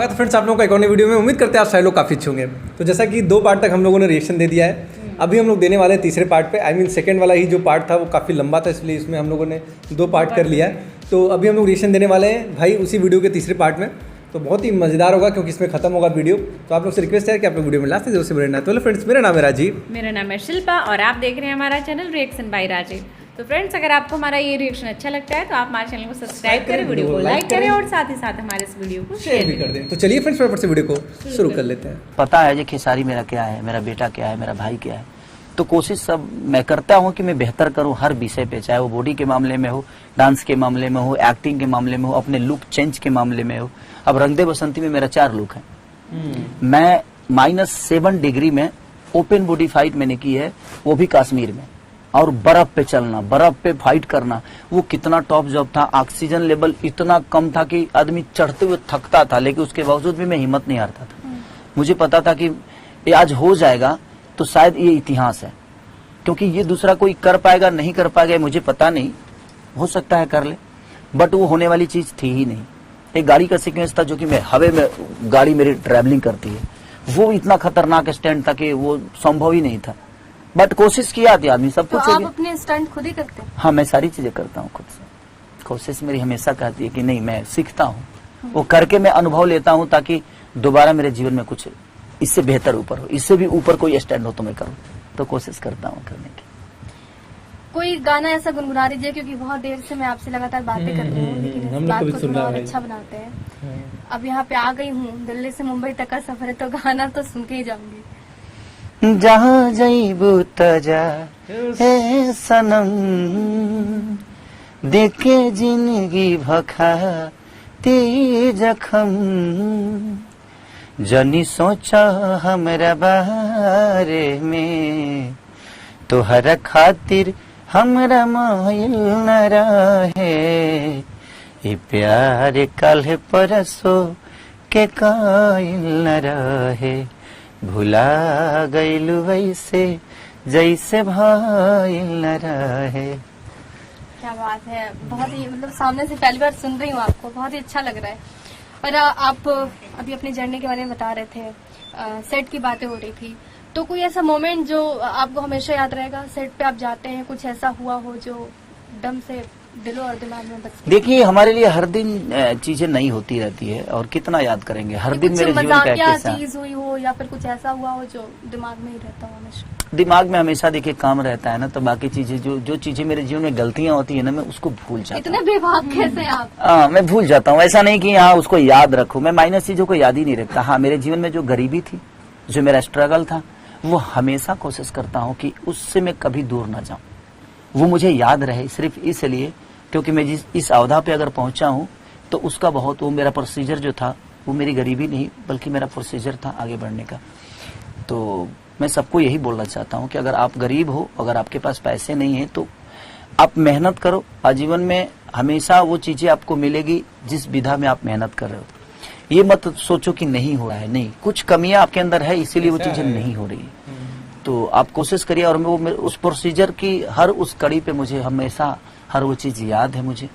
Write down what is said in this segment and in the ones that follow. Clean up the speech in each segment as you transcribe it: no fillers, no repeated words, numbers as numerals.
स्वागत है फ्रेंड्स आप लोगों का एक और नई वीडियो में। उम्मीद करते हैं आप सारे लोग काफ़ी अच्छे होंगे। तो जैसा कि 2 पार्ट तक हम लोगों ने रिएक्शन दे दिया है, अभी हम लोग देने वाले हैं तीसरे पार्ट पे। आई मीन सेकंड वाला ही जो पार्ट था वो काफ़ी लंबा था, इसलिए इसमें हम लोगों ने 2 पार्ट कर लिया है। तो अभी हम लोग रिएक्शन देने वाले हैं भाई उसी वीडियो के तीसरे पार्ट में। तो बहुत ही मज़ेदार होगा क्योंकि इसमें खत्म होगा वीडियो। तो आप लोग से रिक्वेस्ट है कि आप लोग वीडियो में लास्ट जरूर से बने रहना। तो फ्रेंड्स मेरा नाम है राजीव, मेरा नाम है शिल्पा और आप देख रहे हैं हमारा चैनल रिएक्शन बाय राजीव। तो फ्रेंड्स अगर आपको हमारा ये रिएक्शन अच्छा लगता है तो आप हमारे चैनल को सब्सक्राइब करें, वीडियो को लाइक करें और साथ ही साथ हमारे इस वीडियो को शेयर भी कर दें। तो चलिए फ्रेंड्स फटाफट से वीडियो को शुरू कर लेते हैं। पता है जो खेसारी मेरा क्या है, मेरा बेटा क्या है, मेरा भाई क्या है, तो कोशिश सब मैं करता हूँ कि मैं बेहतर करूँ हर विषय पे, चाहे वो बॉडी के मामले में हो, डांस के मामले में हो, एक्टिंग के मामले में हो, अपने लुक चेंज के मामले में हो। अब रंग दे बसंती में मेरा 4 लुक है। मैं -7 डिग्री में ओपन बॉडी फाइट मैंने की है, वो भी कश्मीर में, और बर्फ पे चलना, बर्फ पे फाइट करना, वो कितना टॉप जॉब था। ऑक्सीजन लेवल इतना कम था कि आदमी चढ़ते हुए थकता था, लेकिन उसके बावजूद भी मैं हिम्मत नहीं हारता था। मुझे पता था कि ये आज हो जाएगा तो शायद ये इतिहास है, क्योंकि ये दूसरा कोई कर पाएगा नहीं कर पाएगा मुझे पता नहीं, हो सकता है कर ले, बट वो होने वाली चीज थी ही नहीं। एक गाड़ी का सीक्वेंस था जो कि मैं हवा में गाड़ी मेरी ट्रैवलिंग करती है, वो इतना खतरनाक स्टंट था कि वो संभव ही नहीं था, बट कोशिश किया थी आदमी सब कुछ। तो आप अपने स्टंट खुद ही करते हैं? हाँ, मैं सारी चीजें करता हूँ खुद से। कोशिश मेरी हमेशा कहती है कि नहीं, मैं सीखता हूँ, वो करके मैं अनुभव लेता हूँ ताकि दोबारा मेरे जीवन में कुछ इससे बेहतर ऊपर हो, इससे भी ऊपर कोई स्टैंड हो तो मैं करूँ, तो कोशिश करता हूँ करने की। कोई गाना ऐसा गुनगुना दीजिए, क्योंकि बहुत देर से मैं आपसे लगातार बातें कर रही हूँ, लेकिन इस बात को थोड़ा और अच्छा बनाते हैं। अब यहाँ पे आ गई हूँ, दिल्ली से मुंबई तक का सफर है, तो गाना तो सुन के ही जाऊंगी। जहाँ जईबू तजा हे सनम, देखे जिंदगी भखा ती जखम, जनी सोचा हमरा बारे में, तोहरा खातिर हमरा मायल न रहे, ये प्यार कल परसो के कायल न रहे, भुला गइलू वैसे जैसे भाईल न रहे। क्या बात है, बहुत ही मतलब सामने से पहली बार सुन रही हूँ आपको, बहुत ही अच्छा लग रहा है। और आप अभी अपनी जर्नी के बारे में बता रहे थे, सेट की बातें हो रही थी, तो कोई ऐसा मोमेंट जो आपको हमेशा याद रहेगा? सेट पे आप जाते हैं, कुछ ऐसा हुआ हो जो दम से दिलो और दिमाग में बच? देखिए, हमारे लिए हर दिन चीजें नई होती रहती है, और कितना याद करेंगे हर दिन। मेरे जीवन का क्या चीज हुई हो या फिर कुछ ऐसा हुआ हो जो दिमाग में ही रहता हो हमेशा? दिमाग में हमेशा देखिए काम रहता है ना, तो बाकी चीजें जो चीजें मेरे जीवन में गलतियां होती है ना, मैं उसको भूल जाता हूँ। इतने बेबाक कैसे आप? हाँ, मैं भूल जाता हूँ। ऐसा नहीं कि हाँ उसको याद रखूं, मैं माइनस चीजों को याद ही नहीं रखता। हाँ, मेरे जीवन में जो गरीबी थी, जो मेरा स्ट्रगल था, वो हमेशा कोशिश करता हूँ कि उससे मैं कभी दूर ना जाऊं, वो मुझे याद रहे, सिर्फ इसलिए क्योंकि मैं इस अवधा पे अगर पहुंचा हूं तो उसका बहुत, वो मेरा प्रोसीजर जो था, वो मेरी गरीबी नहीं बल्कि मेरा प्रोसीजर था आगे बढ़ने का। तो मैं सबको यही बोलना चाहता हूं कि अगर आप गरीब हो, अगर आपके पास पैसे नहीं है, तो आप मेहनत करो। आजीवन में हमेशा वो चीजें आपको मिलेगी जिस विधा में आप मेहनत कर रहे हो। ये मत सोचो कि नहीं हो रहा है, नहीं, कुछ कमियां आपके अंदर है इसीलिए वो चीजें नहीं हो रही है। तो आप कोशिश करिए, और वो उस प्रोसीजर की हर उस कड़ी पे मुझे हमेशा हर वो चीज याद है मुझे,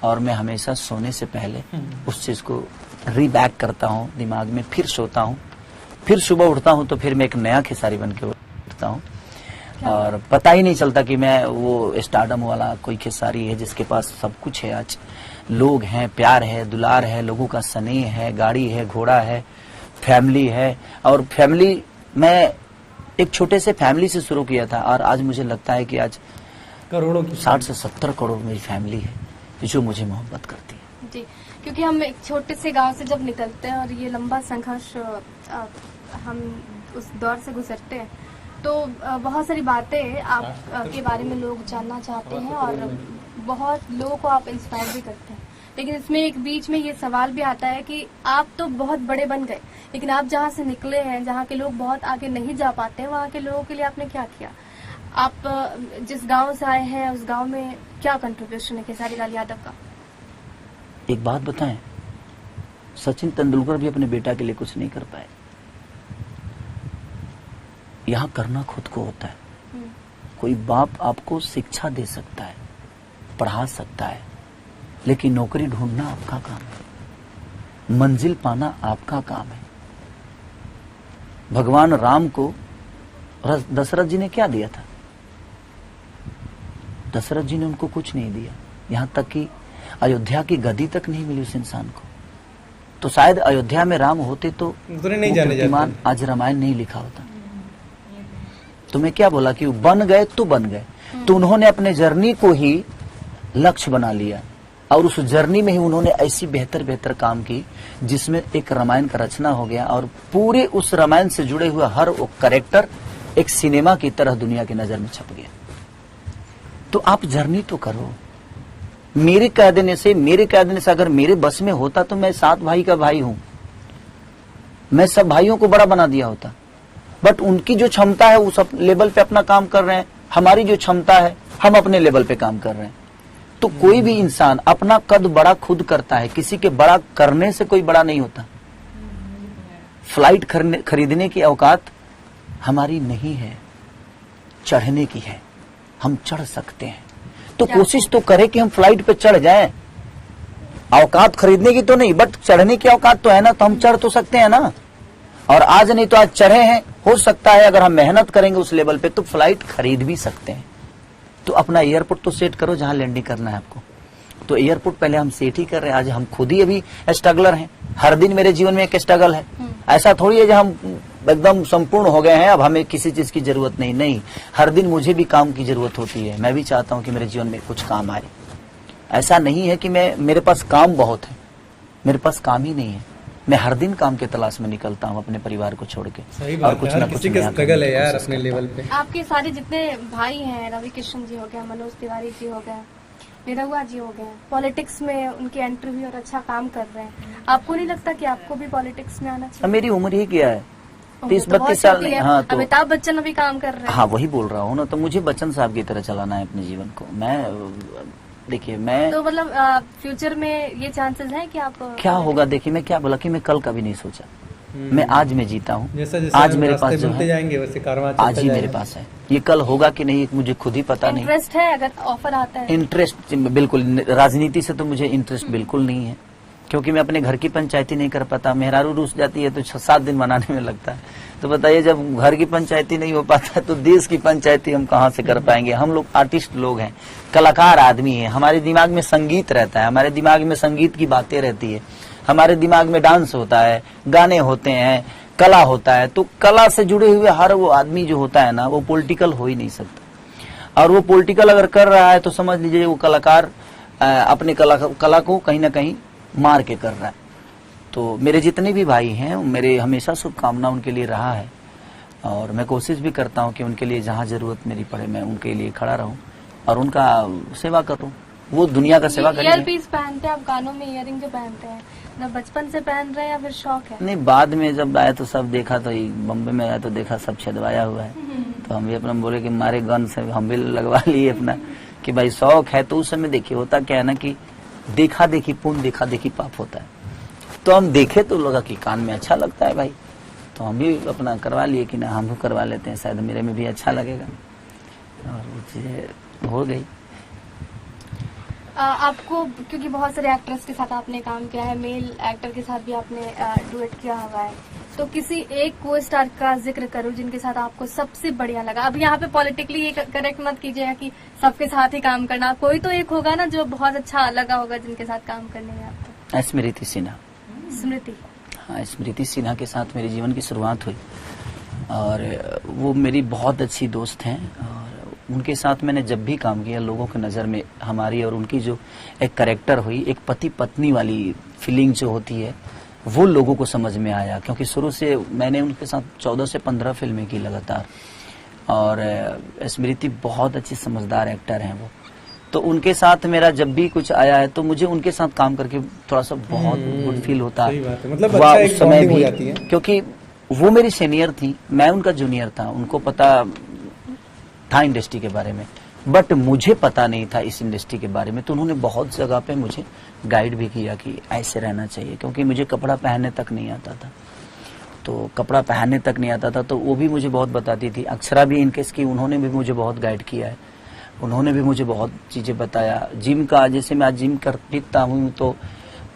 और मैं हमेशा सोने से पहले उस चीज को रीबैक करता हूँ दिमाग में, फिर सोता हूँ, फिर सुबह उठता हूँ तो फिर मैं एक नया खेसारी बन के उठता हूँ, और पता ही नहीं चलता कि मैं वो स्टारडम वाला कोई खेसारी है जिसके पास सब कुछ है। आज लोग हैं, प्यार है, दुलार है, लोगों का स्नेह है, गाड़ी है, घोड़ा है, फैमिली है। और फैमिली, मैं एक छोटे से फैमिली से शुरू किया था, और आज मुझे लगता है कि आज करोड़ों की 60 से 70 करोड़ मेरी फैमिली है जो मुझे मोहब्बत करती है। जी, क्योंकि हम एक छोटे से गांव से जब निकलते हैं और ये लंबा संघर्ष हम उस दौर से गुजरते हैं, तो बहुत सारी बातें आप के बारे में लोग जानना चाहते हैं, और बहुत लोगों को आप इंस्पायर भी करते हैं। लेकिन इसमें एक बीच में ये सवाल भी आता है कि आप तो बहुत बड़े बन गए, लेकिन आप जहाँ से निकले हैं, जहाँ के लोग बहुत आगे नहीं जा पाते हैं, वहाँ के लोगों के लिए आपने क्या किया? आप जिस गांव से आए हैं उस गांव में क्या कंट्रीब्यूशन है खेसारी लाल यादव का? एक बात बताएं, सचिन तेंदुलकर भी अपने बेटा के लिए कुछ नहीं कर पाए। यहाँ करना खुद को होता है। कोई बाप आपको शिक्षा दे सकता है, पढ़ा सकता है, लेकिन नौकरी ढूंढना आपका काम है। मंजिल पाना आपका काम है। भगवान राम को दशरथ जी ने क्या दिया था? दशरथ जी ने उनको कुछ नहीं दिया, यहां तक कि अयोध्या की गद्दी तक नहीं मिली उस इंसान को। तो शायद अयोध्या में राम होते तो नहीं जाने कीर्तिमान आज रामायण नहीं लिखा होता। तो मैं क्या बोला कि बन गए तो बन गए, तो उन्होंने अपने जर्नी को ही लक्ष्य बना लिया और उस जर्नी में ही उन्होंने ऐसी बेहतर बेहतर काम की जिसमें एक रामायण का रचना हो गया और पूरे उस रामायण से जुड़े हुए हर वो कैरेक्टर एक सिनेमा की तरह दुनिया की नजर में छप गया। तो आप जर्नी तो करो। मेरे कह देने से अगर मेरे बस में होता तो मैं 7 भाई का भाई हूं, मैं सब भाइयों को बड़ा बना दिया होता। बट उनकी जो क्षमता है उस लेवल पे अपना काम कर रहे हैं, हमारी जो क्षमता है हम अपने लेवल पे काम कर रहे हैं। तो कोई भी इंसान अपना कद बड़ा खुद करता है, किसी के बड़ा करने से कोई बड़ा नहीं होता। फ्लाइट खरीदने की औकात हमारी नहीं है, चढ़ने की है। हम चढ़ सकते हैं तो कोशिश तो करें कि हम फ्लाइट पे चढ़ जाएं। औकात खरीदने की तो नहीं, बट चढ़ने की औकात तो है ना, तो हम चढ़ तो सकते हैं ना। और आज नहीं तो आज चढ़े हैं, हो सकता है अगर हम मेहनत करेंगे उस लेवल पे तो फ्लाइट खरीद भी सकते हैं। तो अपना एयरपोर्ट तो सेट करो जहां लैंडिंग करना है आपको। तो एयरपोर्ट पहले हम सेट ही कर रहे हैं। आज हम खुद ही अभी स्ट्रगलर हैं, हर दिन मेरे जीवन में एक स्ट्रगल है। ऐसा थोड़ी है जो हम एकदम संपूर्ण हो गए हैं, अब हमें किसी चीज की जरूरत नहीं, हर दिन मुझे भी काम की जरूरत होती है। मैं भी चाहता हूं कि मेरे जीवन में कुछ काम आए। ऐसा नहीं है कि मेरे पास काम बहुत है, मेरे पास काम ही नहीं है। मैं हर दिन काम के तलाश में निकलता हूं अपने परिवार को छोड़ के। सही बात है, हर किसी का स्ट्रगल है यार अपने लेवल पे। आपके सारे जितने भाई हैं, रवि किशन जी हो गया, मनोज तिवारी जी हो गए, निरहुआ जी हो गए, पॉलिटिक्स में उनकी एंट्री हुई और अच्छा काम कर रहे हैं। आपको नहीं लगता कि आपको भी पॉलिटिक्स में आना चाहिए? मेरी उम्र ही क्या है, 30-32 बहुत साल छोटी नहीं। है। हाँ, तो अमिताभ बच्चन अभी काम कर रहे हैं। हाँ वही बोल रहा हूँ ना, तो मुझे बच्चन साहब की तरह चलाना है अपने जीवन को। देखिए मैं तो मतलब फ्यूचर में ये चांसेस है कि आप क्या होगा, देखिए मैं क्या बोला कि मैं कल का भी नहीं सोचा, मैं आज में जीता हूँ। जैसा आज मेरे पास जो है जाएंगे वैसे कारवां आज ही मेरे पास है। ये कल होगा कि नहीं मुझे खुद ही पता नहीं। इंटरेस्ट है अगर ऑफर आता है? इंटरेस्ट बिल्कुल, राजनीति से तो मुझे इंटरेस्ट बिल्कुल नहीं है, क्योंकि मैं अपने घर की पंचायती नहीं कर पाता। मेहरारू रूस जाती है तो 6-7 दिन मनाने में लगता है। तो बताइए जब घर की पंचायती नहीं हो पाता है तो देश की पंचायती हम कहाँ से कर पाएंगे। हम लोग आर्टिस्ट लोग हैं, कलाकार आदमी हैं, हमारे दिमाग में संगीत रहता है, हमारे दिमाग में संगीत की बातें रहती है, हमारे दिमाग में डांस होता है, गाने होते हैं, कला होता है। तो कला से जुड़े हुए हर वो आदमी जो होता है ना, वो पॉलिटिकल हो ही नहीं सकता। और वो पॉलिटिकल अगर कर रहा है तो समझ लीजिए वो कलाकार अपने कला को कहीं ना कहीं मार के कर रहा है। तो मेरे जितने भी भाई हैं, मेरे हमेशा शुभकामना उनके लिए रहा है और मैं कोशिश भी करता हूं कि उनके लिए जहां जरूरत मेरी पड़े मैं उनके लिए खड़ा रहूं और उनका सेवा करूं। वो दुनिया का सेवा करेंगे। ईयरपीस पहनते हैं आप, कानों में इयरिंग जो पहनते हैं ना, बचपन से पहन रहे हैं या फिर शौक है? नहीं, बाद में जब आया तो सब देखा, तो बम्बे में आया तो देखा सब छदवाया हुआ है, तो हम भी अपना बोले कि मारे गन से हम भी लगवा लिए अपना कि भाई शौक है। तो उस समय देखिए होता क्या है ना कि देखा देखी पुण्य, देखा देखी पाप होता है। तो हम देखे तो लगा कि कान में अच्छा लगता है भाई, तो हम भी अपना करवा लिए कि ना हम भी करवा लेते हैं, शायद मेरे में भी अच्छा लगेगा, और वो चीजें हो गई। आपको क्योंकि बहुत सारे एक्ट्रेस के साथ आपने काम किया है, मेल एक्टर के साथ भी आपने डुएट किया हुआ है, तो किसी एक को स्टार का जिक्र करो जिनके साथ आपको सबसे बढ़िया लगा। अब यहाँ पे पॉलिटिकली ये करेक्ट मत कीजिएगा कि सबके साथ ही काम करना, कोई तो एक होगा ना जो बहुत अच्छा लगा होगा जिनके साथ काम करने में आपको। स्मृति सिन्हा। स्मृति? हाँ, स्मृति सिन्हा के साथ मेरे जीवन की शुरुआत हुई और वो मेरी बहुत अच्छी दोस्त हैं और उनके साथ मैंने जब भी काम किया लोगों की नज़र में हमारी और उनकी जो एक कैरेक्टर हुई, एक पति पत्नी वाली फीलिंग जो होती है, वो लोगों को समझ में आया। क्योंकि शुरू से मैंने उनके साथ 14 से 15 फिल्में की लगातार और स्मृति बहुत अच्छी समझदार एक्टर हैं वो। तो उनके साथ मेरा जब भी कुछ आया है तो मुझे उनके साथ काम करके थोड़ा सा बहुत गुड फील होता है। मतलब अच्छा एक समय हो भी जाती है। क्योंकि वो मेरी सीनियर थी, मैं उनका जूनियर था, उनको पता था इंडस्ट्री के बारे में, बट मुझे पता नहीं था इस इंडस्ट्री के बारे में। तो उन्होंने बहुत जगह पे मुझे गाइड भी किया कि ऐसे रहना चाहिए, क्योंकि मुझे कपड़ा पहनने तक नहीं आता था। तो कपड़ा पहनने तक नहीं आता था तो वो भी मुझे बहुत बताती थी। अक्षरा भी इनकेस की, उन्होंने भी मुझे बहुत गाइड किया है, उन्होंने भी मुझे बहुत चीज़ें बताया। जिम का, जैसे मैं आज जिम करता हूँ तो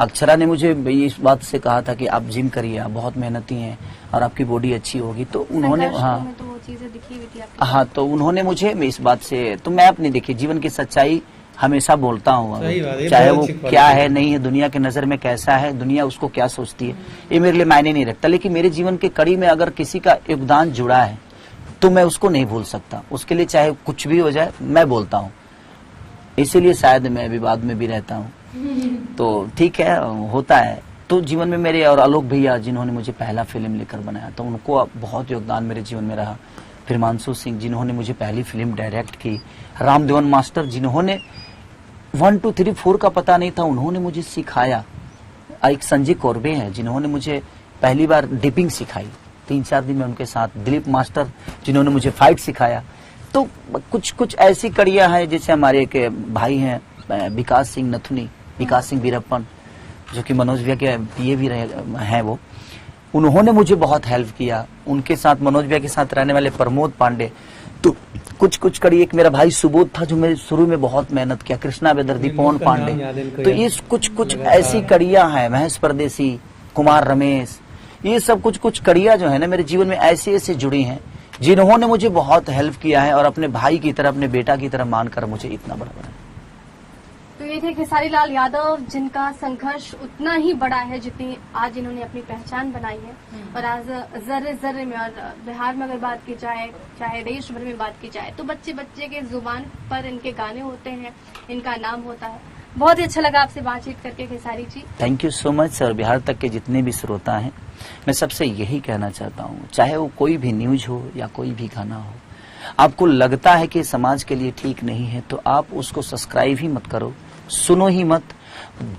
अक्षरा ने मुझे इस बात से कहा था कि आप जिम करिए, आप बहुत मेहनती हैं और आपकी बॉडी अच्छी होगी। तो उन्होंने हाँ तो वो चीजें दिखी हुई थी आपकी। हाँ, तो उन्होंने मुझे इस बात से, तो मैं अपनी देखिए जीवन की सच्चाई हमेशा बोलता हूँ, सही बात है, चाहे बहुत वो अच्छी बात क्या है नहीं है, दुनिया की नजर में कैसा है, दुनिया उसको क्या सोचती है, ये मेरे लिए मायने नहीं रखता। लेकिन मेरे जीवन के कड़ी में अगर किसी का योगदान जुड़ा है तो मैं उसको नहीं भूल सकता, उसके लिए चाहे कुछ भी हो जाए मैं बोलता हूँ। इसीलिए शायद मैं विवाद में भी रहता हूँ। तो ठीक है, होता है। तो जीवन में मेरे और आलोक भैया जिन्होंने मुझे पहला फिल्म लेकर बनाया, तो उनको बहुत योगदान मेरे जीवन में रहा। फिर मानसू सिंह जिन्होंने मुझे पहली फिल्म डायरेक्ट की, रामदेवन मास्टर जिन्होंने 1 2 3 4 का पता नहीं था, उन्होंने मुझे सिखाया। एक संजय कौरबे हैं जिन्होंने मुझे पहली बार डिपिंग सिखाई, 3-4 दिन में उनके साथ। दिलीप मास्टर जिन्होंने मुझे फाइट सिखाया। तो कुछ ऐसी कड़ियां हैं, जैसे हमारे एक भाई हैं विकास सिंह नथुनी, विकास सिंह वीरप्पन, जो कि मनोज भैया के पीए भी रहे हैं, वो उन्होंने मुझे बहुत हेल्प किया। उनके साथ मनोज भैया के साथ रहने वाले प्रमोद पांडे, तो कुछ कड़ी। एक मेरा भाई सुबोध था जो मेरे शुरू में बहुत मेहनत किया, कृष्णा बेदर्दी, पवन पांडे। तो ये कुछ ऐसी कड़ियां हैं, महेश परदेसी, कुमार रमेश, ये सब कुछ कड़ियां जो है ना मेरे जीवन में ऐसे जुड़ी हैं, जिन्होंने मुझे बहुत हेल्प किया है और अपने भाई की तरह, अपने बेटा की तरह मानकर मुझे इतना बड़ा बनाया। तो ये थे खेसारी लाल यादव, जिनका संघर्ष उतना ही बड़ा है जितनी आज इन्होंने अपनी पहचान बनाई है। और आज जर्रे जर्रे में, और बिहार में अगर बात की जाए, चाहे देश भर में बात की जाए, तो बच्चे के जुबान पर इनके गाने होते हैं, इनका नाम होता है। बहुत ही अच्छा लगा आपसे बातचीत करके Khesari ji. Thank you so much. और बिहार तक के जितने भी श्रोता हैं, मैं सबसे यही कहना चाहता हूँ, चाहे वो कोई भी न्यूज हो या कोई भी गाना हो, आपको लगता है कि समाज के लिए ठीक नहीं है, तो आप उसको सब्सक्राइब ही मत करो, सुनो ही मत।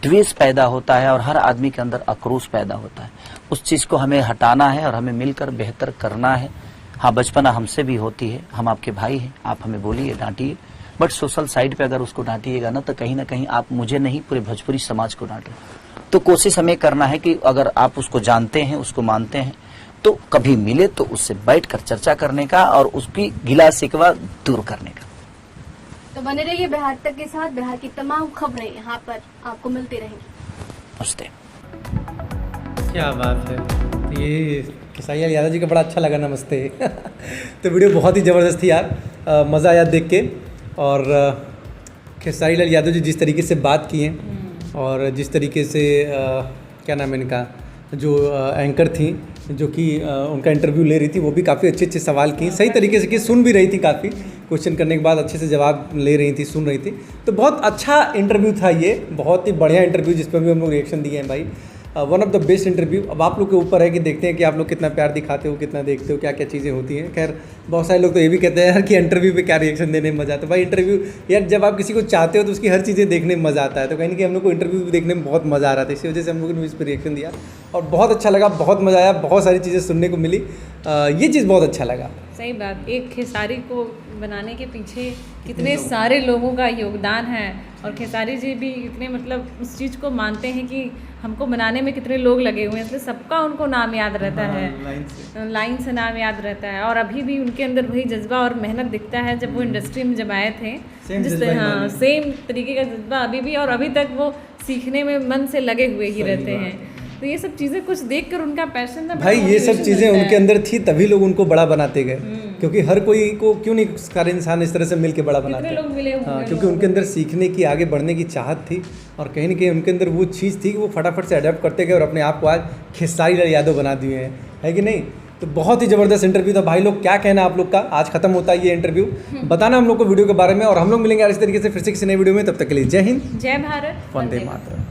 द्वेष पैदा होता है और हर आदमी के अंदर आक्रोश पैदा होता है। उस चीज को हमें हटाना है और हमें मिलकर बेहतर करना है। हाँ, बचपना हमसे भी होती है, हम आपके भाई हैं, आप हमें बोलिए, डांटिए, बट सोशल साइड पे अगर उसको डांटिएगा ना, तो कहीं ना कहीं आप मुझे नहीं, पूरे भोजपुरी समाज को डांटे। तो कोशिश हमें करना है कि अगर आप उसको जानते हैं, उसको मानते हैं, तो कभी मिले तो उससे बैठकर चर्चा करने का और उसकी गिला शिकवा दूर करने का। तो बने रहिए बिहार तक के साथ। बिहार की तमाम खबरें यहाँ पर आपको मिलती रहेंगी। नमस्ते। क्या बात है, तो ये खेसारी लाल यादव जी का बड़ा अच्छा लगा, नमस्ते। तो वीडियो बहुत ही ज़बरदस्त थी यार, मज़ा आया देख के। और खेसारी लाल यादव जी जिस तरीके से बात किए और जिस तरीके से क्या नाम है इनका, जो एंकर थी, जो कि उनका इंटरव्यू ले रही थी, वो भी काफ़ी अच्छे सवाल की, सही तरीके से की, सुन भी रही थी, काफ़ी क्वेश्चन करने के बाद अच्छे से जवाब ले रही थी, सुन रही थी। तो बहुत अच्छा इंटरव्यू था ये, बहुत ही बढ़िया इंटरव्यू, जिस पर भी हम लोग रिएक्शन दिए हैं भाई। One of the best interview. अब आप लोग के ऊपर है कि देखते हैं कि आप लोग कितना प्यार दिखाते हो, कितना देखते हो, क्या क्या चीज़ें होती हैं। खैर, बहुत सारे लोग तो ये भी कहते हैं यार कि इंटरव्यू पे क्या रिएक्शन देने में मज़ा आता है। भाई इंटरव्यू यार, जब आप किसी को चाहते हो तो उसकी हर चीज़ें देखने में मज़ा आता है। तो कहीं ना कहीं हम लोग को इंटरव्यू देखने में बहुत मज़ा आ रहा था, इसी वजह से हम लोगों ने इस पर रिएक्शन दिया और बहुत अच्छा लगा, बहुत मज़ा आया, बहुत सारी चीज़ें सुनने को मिली। ये चीज़ बहुत अच्छा लगा। सही बात, एक खेसारी को बनाने के पीछे कितने सारे लोगों का योगदान है। और खेसारी जी भी इतने मतलब उस चीज़ को मानते हैं कि हमको बनाने में कितने लोग लगे हुए हैं, इसलिए सबका उनको नाम याद रहता है, लाइन से नाम याद रहता है। और अभी भी उनके अंदर वही जज्बा और मेहनत दिखता है। जब वो इंडस्ट्री में जब आए थे, जिस हाँ सेम तरीके का जज्बा अभी भी, और अभी तक वो सीखने में मन से लगे हुए ही रहते हैं। तो ये सब चीज़ें कुछ देखकर उनका पैशन ना भाई, ये सब चीज़ें उनके अंदर थी, तभी लोग उनको बड़ा बनाते गए। क्योंकि हर कोई को क्यों नहीं सारे इंसान इस तरह से मिलके बड़ा बनाते हैं। लोग मिले हुए हाँ, क्योंकि उनके अंदर सीखने की, आगे बढ़ने की चाहत थी और कहीं ना कहीं उनके अंदर वो चीज़ थी कि वो फटाफट से अडेप्ट करते गए और अपने आप को आज खेसारी लाल यादव बना दिए हैं, है कि नहीं। तो बहुत ही ज़बरदस्त इंटरव्यू था भाई लोग। क्या कहना आप लोग का, आज खत्म होता है ये इंटरव्यू, बताना हम लोग को वीडियो के बारे में। और हम लोग मिलेंगे इस तरीके से फिर से किसी नए वीडियो में, तब तक के लिए जय हिंद, जय भारत, वंदे मातरम।